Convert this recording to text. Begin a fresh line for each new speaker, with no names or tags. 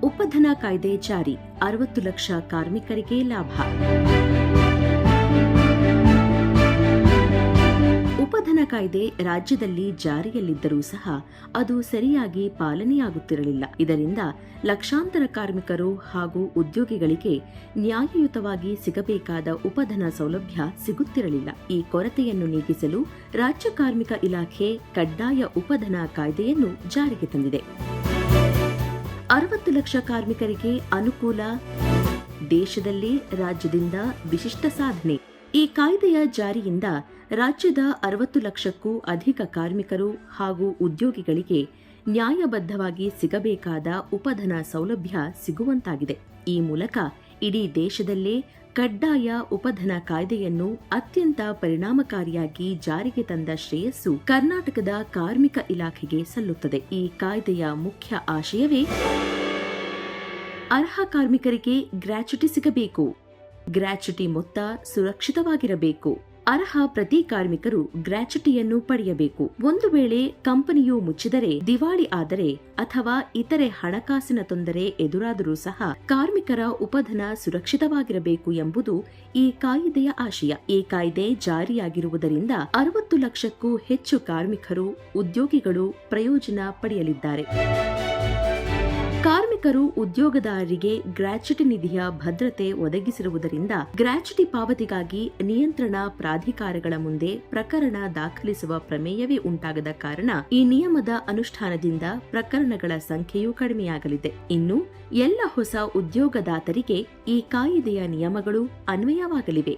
ಉಪಧನ ಕಾಯ್ದೆ ಜಾರಿ 60 ಲಕ್ಷ ಕಾರ್ಮಿಕರಿಗೆ ಲಾಭ. ಉಪಧನ ಕಾಯ್ದೆ ರಾಜ್ಯದಲ್ಲಿ ಜಾರಿಯಲ್ಲಿದ್ದರೂ ಸಹ ಅದು ಸರಿಯಾಗಿ ಪಾಲನೆಯಾಗುತ್ತಿರಲಿಲ್ಲ. ಇದರಿಂದ ಲಕ್ಷಾಂತರ ಕಾರ್ಮಿಕರು ಹಾಗೂ ಉದ್ಯೋಗಿಗಳಿಗೆ ನ್ಯಾಯಯುತವಾಗಿ ಸಿಗಬೇಕಾದ ಉಪಧನ ಸೌಲಭ್ಯ ಸಿಗುತ್ತಿರಲಿಲ್ಲ. ಈ ಕೊರತೆಯನ್ನು ನೀಗಿಸಲು ರಾಜ್ಯ ಕಾರ್ಮಿಕ ಇಲಾಖೆ ಕಡ್ಡಾಯ ಉಪಧನ ಕಾಯ್ದೆಯನ್ನು ಜಾರಿಗೆ ತಂದಿದೆ. 60 ಲಕ್ಷ ಕಾರ್ಮಿಕರಿಗೆ ಅನುಕೂಲ, ದೇಶದಲ್ಲಿ ರಾಜ್ಯದಿಂದ ವಿಶಿಷ್ಟ ಸಾಧನೆ. ಈ ಕಾಯ್ದೆಯ ಜಾರಿಯಿಂದ ರಾಜ್ಯದ 60 ಲಕ್ಷಕ್ಕೂ ಅಧಿಕ ಕಾರ್ಮಿಕರು ಹಾಗೂ ಉದ್ಯೋಗಿಗಳಿಗೆ ನ್ಯಾಯಬದ್ಧವಾಗಿ ಸಿಗಬೇಕಾದ ಉಪಧನ ಸೌಲಭ್ಯ ಸಿಗುವಂತಾಗಿದೆ. ಈ ಮೂಲಕ ಇಡೀ ದೇಶದಲ್ಲೇ ಕಡ್ಡಾಯ ಉಪಧನ ಕಾಯ್ದೆಯನ್ನು ಅತ್ಯಂತ ಪರಿಣಾಮಕಾರಿಯಾಗಿ ಜಾರಿಗೆ ತಂದ ಶ್ರೇಯಸ್ಸು ಕರ್ನಾಟಕದ ಕಾರ್ಮಿಕ ಇಲಾಖೆಗೆ ಸಲ್ಲುತ್ತದೆ. ಈ ಕಾಯ್ದೆಯ ಮುಖ್ಯ ಆಶಯವೇ ಅರ್ಹ ಕಾರ್ಮಿಕರಿಗೆ ಗ್ರಾಚ್ಯುಟಿ ಸಿಗಬೇಕು, ಗ್ರಾಚ್ಯುಟಿ ಮೊತ್ತ ಸುರಕ್ಷಿತವಾಗಿರಬೇಕು. ಅರ್ಹ ಪ್ರತಿ ಕಾರ್ಮಿಕರು ಗ್ರಾಚ್ಯುಟಿಯನ್ನು ಪಡೆಯಬೇಕು. ಒಂದು ವೇಳೆ ಕಂಪನಿಯು ಮುಚ್ಚಿದರೆ, ದಿವಾಳಿ ಆದರೆ ಅಥವಾ ಇತರೆ ಹಣಕಾಸಿನ ತೊಂದರೆ ಎದುರಾದರೂ ಸಹ ಕಾರ್ಮಿಕರ ಉಪಧನ ಸುರಕ್ಷಿತವಾಗಿರಬೇಕು ಎಂಬುದು ಈ ಕಾಯ್ದೆಯ ಆಶಯ. ಈ ಕಾಯ್ದೆ ಜಾರಿಯಾಗಿರುವುದರಿಂದ 60 ಲಕ್ಷಕ್ಕೂ ಹೆಚ್ಚು ಕಾರ್ಮಿಕರು, ಉದ್ಯೋಗಿಗಳು ಪ್ರಯೋಜನ ಪಡೆಯಲಿದ್ದಾರೆ. ಕಾರ್ಮಿಕರು, ಉದ್ಯೋಗದಾರರಿಗೆ ಗ್ರಾಚ್ಯುಟಿ ನಿಧಿಯ ಭದ್ರತೆ ಒದಗಿಸಿರುವುದರಿಂದ ಗ್ರಾಚ್ಯುಟಿ ಪಾವತಿಗಾಗಿ ನಿಯಂತ್ರಣ ಪ್ರಾಧಿಕಾರಗಳ ಮುಂದೆ ಪ್ರಕರಣ ದಾಖಲಿಸುವ ಪ್ರಮೇಯವೇ ಉಂಟಾಗದ ಕಾರಣ ಈ ನಿಯಮದ ಅನುಷ್ಠಾನದಿಂದ ಪ್ರಕರಣಗಳ ಸಂಖ್ಯೆಯೂ ಕಡಿಮೆಯಾಗಲಿದೆ. ಇನ್ನು ಎಲ್ಲ ಹೊಸ ಉದ್ಯೋಗದಾತರಿಗೆ ಈ ಕಾಯ್ದೆಯ ನಿಯಮಗಳು ಅನ್ವಯವಾಗಲಿವೆ.